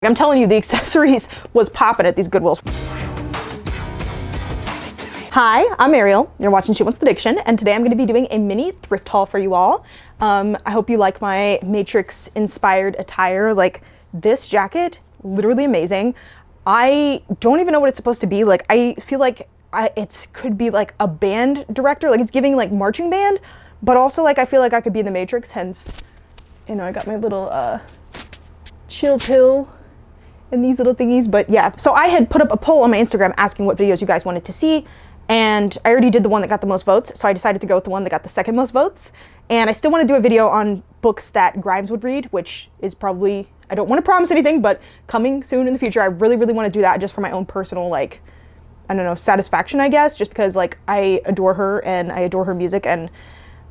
I'm telling you, the accessories was popping at these Goodwills. Hi, I'm Ariel. You're watching She Wants the Diction, and today I'm going to be doing a mini thrift haul for you all. I hope you like my Matrix-inspired attire. Like, this jacket, literally amazing. I don't even know what it's supposed to be. Like, I feel like it could be like a band director. Like, it's giving like marching band, but also like I feel like I could be in the Matrix. Hence, you know, I got my little chill pill and these little thingies. But yeah, so I had put up a poll on my Instagram asking what videos you guys wanted to see, and I already did the one that got the most votes, so I decided to go with the one that got the second most votes. And I still want to do a video on books that Grimes would read, which is probably, I don't want to promise anything, but coming soon in the future. I really want to do that just for my own personal, like, I don't know, satisfaction, I guess, just because like I adore her and I adore her music, and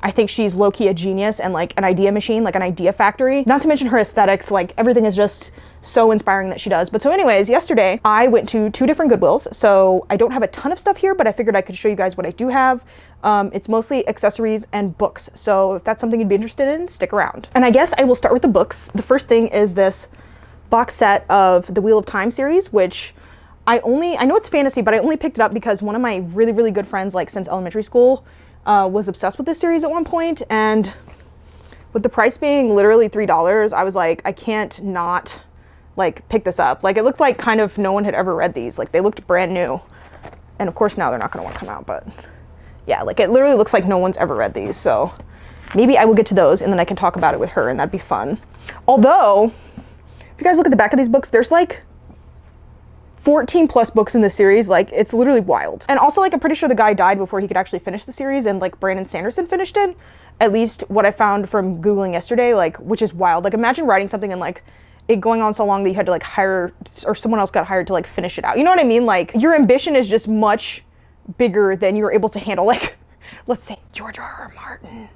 I think she's low-key a genius and like an idea machine, like an idea factory. Not to mention her aesthetics, like everything is just so inspiring that she does. But so anyways, yesterday I went to 2 different Goodwills. So I don't have a ton of stuff here, but I figured I could show you guys what I do have. It's mostly accessories and books. So if that's something you'd be interested in, stick around. And I guess I will start with the books. The first thing is this box set of the Wheel of Time series, which I know it's fantasy, but I only picked it up because one of my really good friends, like since elementary school, was obsessed with this series at one point, and with the price being literally $3, I was like, I can't not like pick this up. Like, it looked like kind of no one had ever read these. Like, they looked brand new, and of course now they're not going to want to come out, but yeah, like it literally looks like no one's ever read these. So maybe I will get to those and then I can talk about it with her, and that'd be fun. Although if you guys look at the back of these books, there's like 14 plus books in the series. Like, it's literally wild. And also, like, I'm pretty sure the guy died before he could actually finish the series, and like Brandon Sanderson finished it, at least what I found from Googling yesterday, like, which is wild. Like, imagine writing something and like it going on so long that you had to like hire, or someone else got hired to like finish it out. You know what I mean? Like, your ambition is just much bigger than you're able to handle. Like, let's say George R.R. Martin,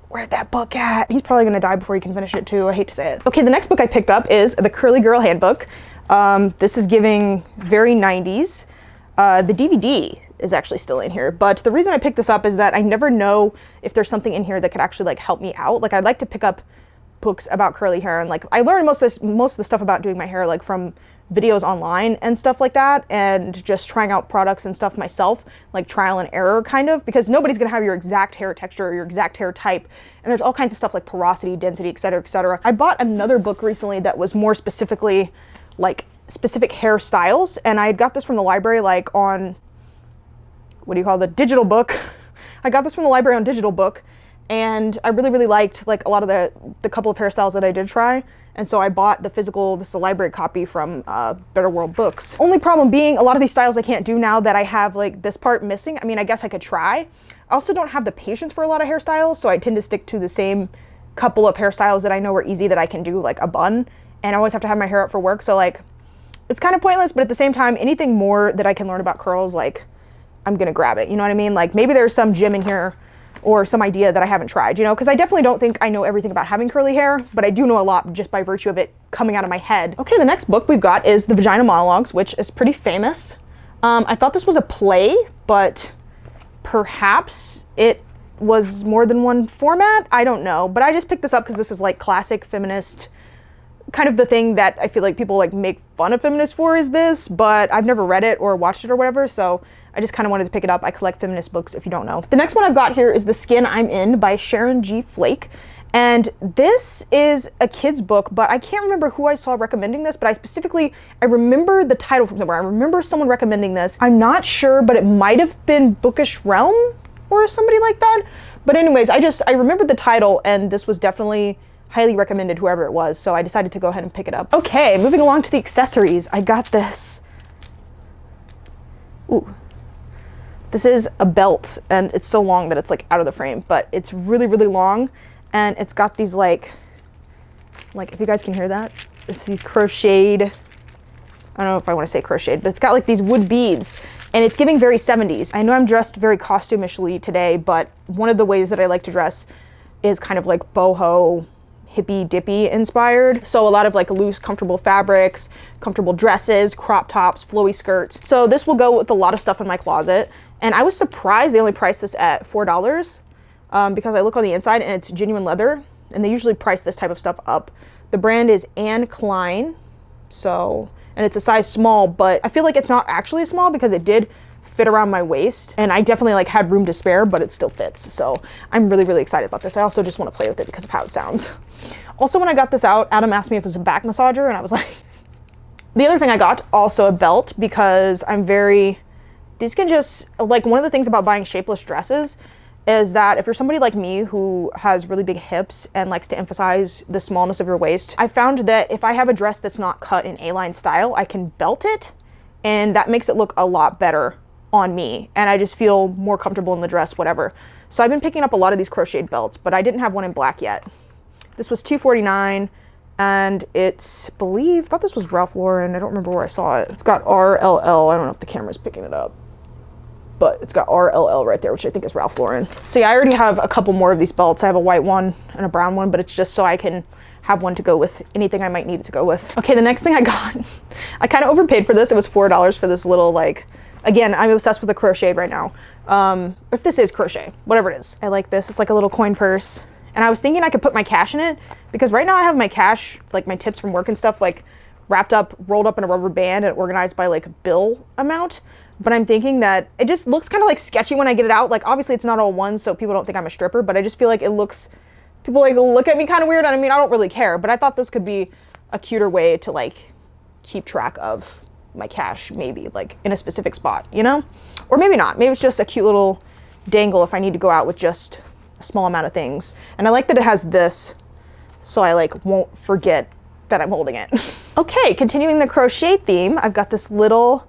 where'd that book at? He's probably gonna die before he can finish it too. I hate to say it. Okay, the next book I picked up is The Curly Girl Handbook. This is giving very 90s. The DVD is actually still in here, but the reason I picked this up is that I never know if there's something in here that could actually like help me out. Like, I'd like to pick up books about curly hair, and like I learned most of the stuff about doing my hair like from videos online and stuff like that, and just trying out products and stuff myself, like trial and error kind of, because nobody's gonna have your exact hair texture or your exact hair type, and there's all kinds of stuff like porosity, density, etc., etc. I bought another book recently that was more specifically like specific hairstyles, and I got this from the library, like on, what do you call the digital book? I got this from the library on digital book, and I really liked like a lot of the couple of hairstyles that I did try, and so I bought the physical, this is a library copy from Better World Books. Only problem being, a lot of these styles I can't do now that I have like this part missing. I mean, I guess I could try. I also don't have the patience for a lot of hairstyles, so I tend to stick to the same couple of hairstyles that I know are easy that I can do, like a bun, and I always have to have my hair up for work, so like it's kind of pointless, but at the same time, anything more that I can learn about curls, like, I'm gonna grab it, you know what I mean? Like, maybe there's some gem in here or some idea that I haven't tried, you know, because I definitely don't think I know everything about having curly hair, but I do know a lot just by virtue of it coming out of my head. Okay, the next book we've got is The Vagina Monologues, which is pretty famous. I thought this was a play, but perhaps it was more than one format, I don't know, but I just picked this up because this is like classic feminist, kind of the thing that I feel like people like make fun of feminists for is this, but I've never read it or watched it or whatever, so I just kind of wanted to pick it up. I collect feminist books, if you don't know. The next one I've got here is The Skin I'm In by Sharon G. Flake, and this is a kid's book, but I can't remember who I saw recommending this, but I remember the title from somewhere. I remember someone recommending this. I'm not sure, but it might have been Bookish Realm or somebody like that. But anyways, I remembered the title, and this was definitely highly recommended, whoever it was, so I decided to go ahead and pick it up. Okay, moving along to the accessories. I got this. Ooh. This is a belt, and it's so long that it's like out of the frame, but it's really long, and it's got these like if you guys can hear that, it's these crocheted, I don't know if I want to say crocheted, but it's got like these wood beads, and it's giving very 70s. I know I'm dressed very costume-ishly today, but one of the ways that I like to dress is kind of like boho, hippy dippy inspired. So a lot of like loose, comfortable fabrics, comfortable dresses, crop tops, flowy skirts. So this will go with a lot of stuff in my closet. And I was surprised they only priced this at $4 because I look on the inside and it's genuine leather, and they usually price this type of stuff up. The brand is Anne Klein. So, and it's a size small, but I feel like it's not actually small because it did fit around my waist, and I definitely like had room to spare, but it still fits. So I'm really, really excited about this. I also just want to play with it because of how it sounds. Also, when I got this out, Adam asked me if it was a back massager, and I was like, the other thing I got, also a belt, because these can just, like, one of the things about buying shapeless dresses is that if you're somebody like me who has really big hips and likes to emphasize the smallness of your waist, I found that if I have a dress that's not cut in A-line style, I can belt it, and that makes it look a lot better on me, and I just feel more comfortable in the dress, whatever. So I've been picking up a lot of these crocheted belts, but I didn't have one in black yet. This was $2.49, and thought this was Ralph Lauren. I don't remember where I saw it. It's got RLL. I don't know if the camera's picking it up, but it's got RLL right there, which I think is Ralph Lauren. So yeah, I already have a couple more of these belts. I have a white one and a brown one, but it's just so I can have one to go with anything I might need it to go with. Okay, the next thing I got, I kind of overpaid for this. It was $4 for this little, like, again, I'm obsessed with the crocheted right now. If this is crochet, whatever it is. I like this. It's like a little coin purse. And I was thinking I could put my cash in it, because right now I have my cash, like my tips from work and stuff, like wrapped up, rolled up in a rubber band and organized by like bill amount. But I'm thinking that it just looks kind of like sketchy when I get it out. Like, obviously it's not all one, so people don't think I'm a stripper, but I just feel like people like look at me kind of weird. And I mean, I don't really care, but I thought this could be a cuter way to like keep track of my cash, maybe like in a specific spot, you know? Or maybe not. Maybe it's just a cute little dangle if I need to go out with just a small amount of things. And I like that it has this, so I like won't forget that I'm holding it. Okay, continuing the crochet theme, I've got this literal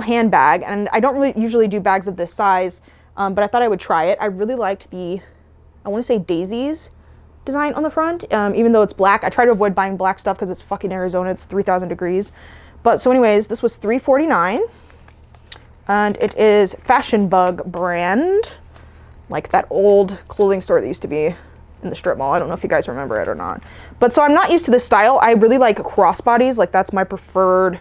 handbag, and I don't really usually do bags of this size, but I thought I would try it. I really liked I want to say daisies design on the front, even though it's black. I try to avoid buying black stuff because it's fucking Arizona. It's 3,000 degrees. But so anyways, this was $3.49, and it is Fashion Bug brand, like that old clothing store that used to be in the strip mall. I don't know if you guys remember it or not. But so I'm not used to this style. I really like crossbodies. Like, that's my preferred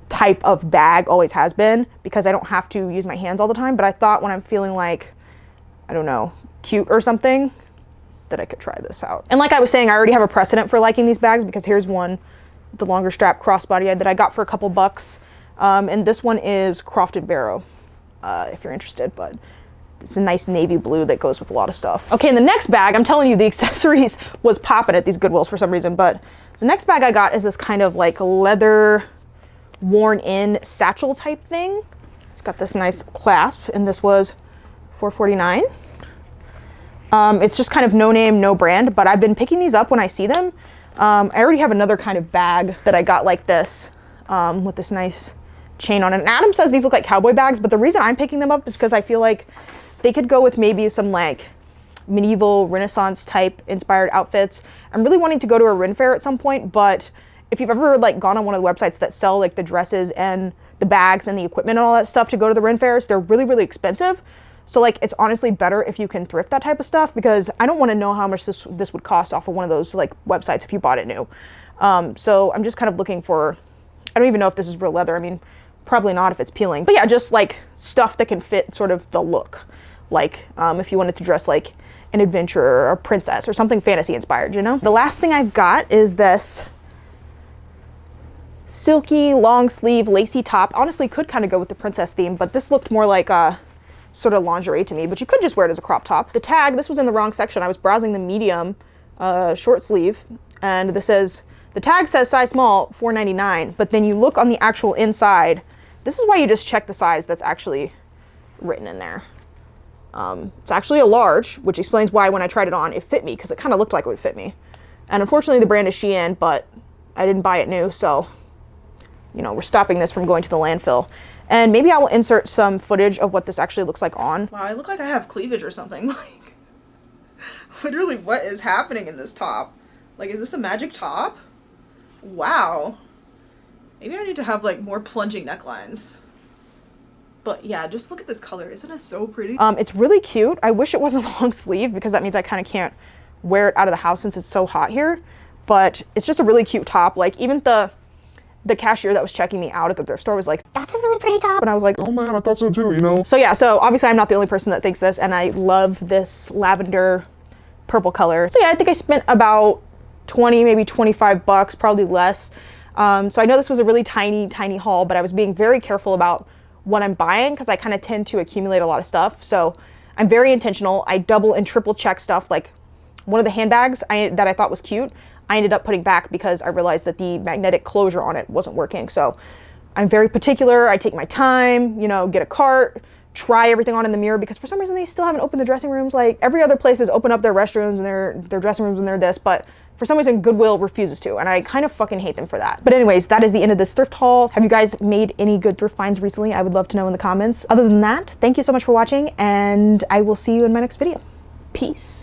type of bag, always has been, because I don't have to use my hands all the time. But I thought when I'm feeling like, I don't know, cute or something, that I could try this out. And like I was saying, I already have a precedent for liking these bags, because here's one, the longer strap crossbody that I got for a couple bucks. And this one is Croft & Barrow, if you're interested, but it's a nice navy blue that goes with a lot of stuff. Okay, and the next bag, I'm telling you, the accessories was popping at these Goodwills for some reason, but the next bag I got is this kind of like leather worn in satchel type thing. It's got this nice clasp, and this was $4.49. It's just kind of no name, no brand, but I've been picking these up when I see them. I already have another kind of bag that I got like this, with this nice chain on it. And Adam says these look like cowboy bags, but the reason I'm picking them up is because I feel like they could go with maybe some like medieval Renaissance type inspired outfits. I'm really wanting to go to a Ren fair at some point, but if you've ever like gone on one of the websites that sell like the dresses and the bags and the equipment and all that stuff to go to the Ren fairs, they're really, really expensive. So like, it's honestly better if you can thrift that type of stuff, because I don't want to know how much this would cost off of one of those like websites if you bought it new. So I'm just kind of looking for, I don't even know if this is real leather. I mean, probably not if it's peeling, but yeah, just like stuff that can fit sort of the look. Like if you wanted to dress like an adventurer or a princess or something fantasy inspired, you know? The last thing I've got is this silky long sleeve lacy top. Honestly, could kind of go with the princess theme, but this looked more like a sort of lingerie to me, but you could just wear it as a crop top. The tag, this was in the wrong section. I was browsing the medium short sleeve, and the tag says size small, $4.99, but then you look on the actual inside. This is why you just check the size that's actually written in there. It's actually a large, which explains why when I tried it on, it fit me, because it kind of looked like it would fit me. And unfortunately, the brand is Shein, but I didn't buy it new, so, you know, we're stopping this from going to the landfill. And maybe I will insert some footage of what this actually looks like on. Wow, I look like I have cleavage or something. Like, literally, what is happening in this top? Like, is this a magic top? Wow. Maybe I need to have, like, more plunging necklines. But yeah, just look at this color. Isn't it so pretty? It's really cute. I wish it wasn't long sleeve, because that means I kind of can't wear it out of the house since it's so hot here. But it's just a really cute top. Like, even the cashier that was checking me out at the thrift store was like, "That's a really pretty top." And I was like, "Oh man, I thought so too," you know? So yeah, so obviously I'm not the only person that thinks this, and I love this lavender purple color. So yeah, I think I spent about 20, maybe 25 bucks, probably less. So I know this was a really tiny haul, but I was being very careful about what I'm buying because I kind of tend to accumulate a lot of stuff. So I'm very intentional. I double and triple check stuff. Like one of the handbags that I thought was cute, I ended up putting back because I realized that the magnetic closure on it wasn't working. So I'm very particular. I take my time, you know, get a cart, try everything on in the mirror, because for some reason they still haven't opened the dressing rooms. Like every other place has opened up their restrooms and their dressing rooms and their this, but for some reason Goodwill refuses to, and I kind of fucking hate them for that. But anyways, that is the end of this thrift haul. Have you guys made any good thrift finds recently? I would love to know in the comments. Other than that, thank you so much for watching, and I will see you in my next video. Peace.